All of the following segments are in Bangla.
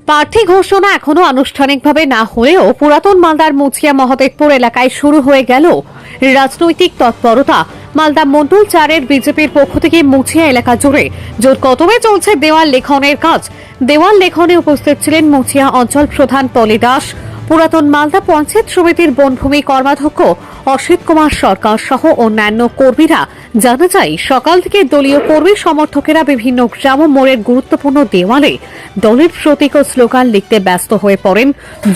প্রার্থী ঘোষণা এখনো আনুষ্ঠানিকভাবে না হলেও পুরাতন মালদার মুছিয়া মহদেবপুর এলাকায় শুরু হয়ে গেল রাজনৈতিক তৎপরতা। মালদা মন্ডল 4-এর বিজেপির পক্ষ থেকে মুছিয়া এলাকা জুড়ে জোর কদমে চলছে দেওয়াল লেখনের কাজ। দেওয়াল লেখনে উপস্থিত ছিলেন মুছিয়া অঞ্চল প্রধান পলি দাস, পুরাতন মালদা পঞ্চায়েত সমিতির বনভূমি কর্মাধ্যক্ষ অসিত কুমার সরকার সহ অন্যান্য কর্মীরা। জানা যায়, সকাল থেকে দলীয় কর্মী সমর্থকেরা বিভিন্ন গ্রাম মোড়ের গুরুত্বপূর্ণ দেওয়ালে দলের প্রতীক ও স্লোগান লিখতে ব্যস্ত হয়ে পড়েন।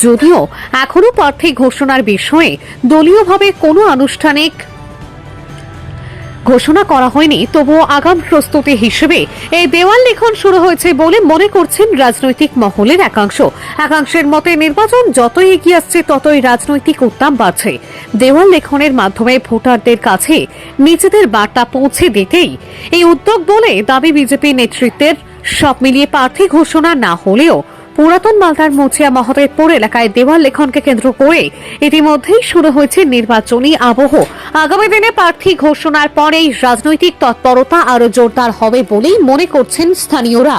যদিও এখনো প্রার্থী ঘোষণার বিষয়ে দলীয়ভাবে কোনো আনুষ্ঠানিক ঘোষণা করা হয়নি, তবুও আগাম প্রস্তুতি হিসেবে এই দেওয়াল লিখন শুরু হয়েছে বলে মনে করছেন রাজনৈতিক মহলের একাংশের মতে নির্বাচন যতই এগিয়ে আসছে ততই রাজনৈতিক উত্তাপ বাড়ছে। দেওয়াল লেখনের মাধ্যমে ভোটারদের কাছে নিজেদের বার্তা পৌঁছে দিতেই এই উদ্যোগ বলে দাবি বিজেপি নেতৃত্বের। সব মিলিয়ে প্রার্থী ঘোষণা না হলেও পুরাতন মালদার মুছিয়া মহদেবপুর এলাকায় দেওয়াল লেখনকে কেন্দ্র করে ইতিমধ্যেই শুরু হয়েছে নির্বাচনী আবহ। আগামী দিনে প্রার্থী ঘোষণার পরেই রাজনৈতিক তৎপরতা আরো জোরদার হবে বলেই মনে করছেন স্থানীয়রা।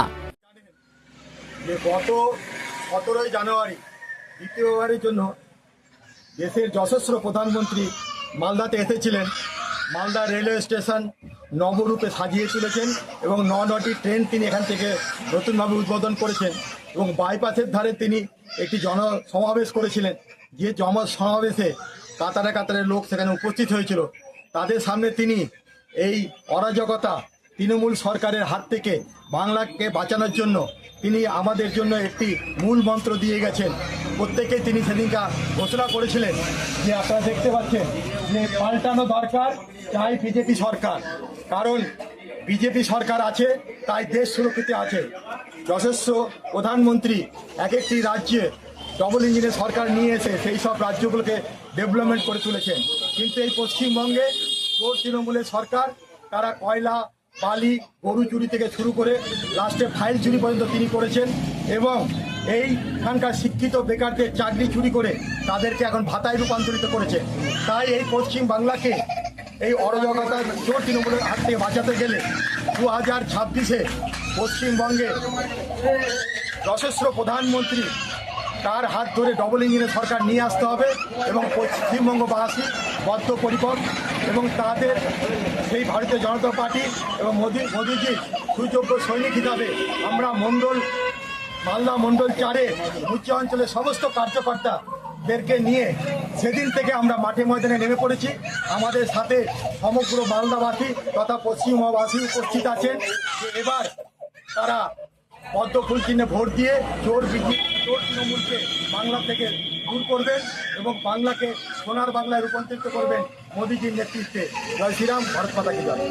গত 17 জানুয়ারি দ্বিতীয়বারের জন্য দেশের যশস্বী প্রধানমন্ত্রী মালদাতে এসেছিলেন। মালদা রেলওয়ে স্টেশন নবরূপে সাজিয়ে তুলেছেন এবং 9টি ট্রেন তিনি এখান থেকে নতুনভাবে উদ্বোধন করেছেন এবং বাইপাসের ধারে তিনি একটি জনসমাবেশ করেছিলেন। যে জনসমাবেশে কাতারে কাতারে লোক সেখানে উপস্থিত হয়েছিল। তাদের সামনে তিনি এই অরাজকতা তৃণমূল সরকারের হাত থেকে বাংলাকে বাঁচানোর জন্য তিনি আমাদের জন্য একটি মূল মন্ত্র দিয়ে গেছেন। প্রত্যেকে তিনি সেদিনকার ঘোষণা করেছিলেন যে আপনারা দেখতে পাচ্ছেন যে পাল্টানো দরকার, চাই বিজেপি সরকার। কারণ বিজেপি সরকার আছে তাই দেশ সুরক্ষিত আছে। যশস্বী প্রধানমন্ত্রী এক একটি রাজ্যে ডবল ইঞ্জিনের সরকার নিয়ে এসে সেই সব রাজ্যগুলোকে ডেভেলপমেন্ট করে তুলেছেন। কিন্তু এই পশ্চিমবঙ্গে চোর তৃণমূলের সরকার, তারা কয়লা, বালি, গরু চুরি থেকে শুরু করে লাস্টে ফাইল চুরি পর্যন্ত তিনি করেছেন এবং এইখানকার শিক্ষিত বেকারদের চাকরি চুরি করে তাদেরকে এখন ভাতায় রূপান্তরিত করেছে। তাই এই পশ্চিম বাংলাকে এই অরাজকতার চোর তৃণমূলের হাত থেকে বাঁচাতে গেলে 2026-এ পশ্চিমবঙ্গে যশস্বী প্রধানমন্ত্রী তার হাত ধরে ডবল ইঞ্জিনের সরকার নিয়ে আসতে হবে এবং পশ্চিমবঙ্গবাসী বদ্ধপরিকর এবং তাদের সেই ভারতীয় জনতা পার্টি এবং মোদীজির সুযোগ্য সৈনিক হিসাবে আমরা মালদা মন্ডল 4-এ মুছিয়া অঞ্চলের সমস্ত কার্যকর্তাদেরকে নিয়ে সেদিন থেকে আমরা মাঠে ময়দানে নেমে পড়েছি। আমাদের সাথে সমগ্র মালদাবাসী তথা পশ্চিমবঙ্গবাসী উপস্থিত আছেন। এবার তারা পদ্ম ফুল চিহ্নে ভোট দিয়ে চোর তৃণমূলকে বাংলা থেকে দূর করবেন এবং বাংলাকে সোনার বাংলায় রূপান্তরিত করবেন মোদীজির নেতৃত্বে। জয় শ্রীরাম, ভারত মাতা কি জয়।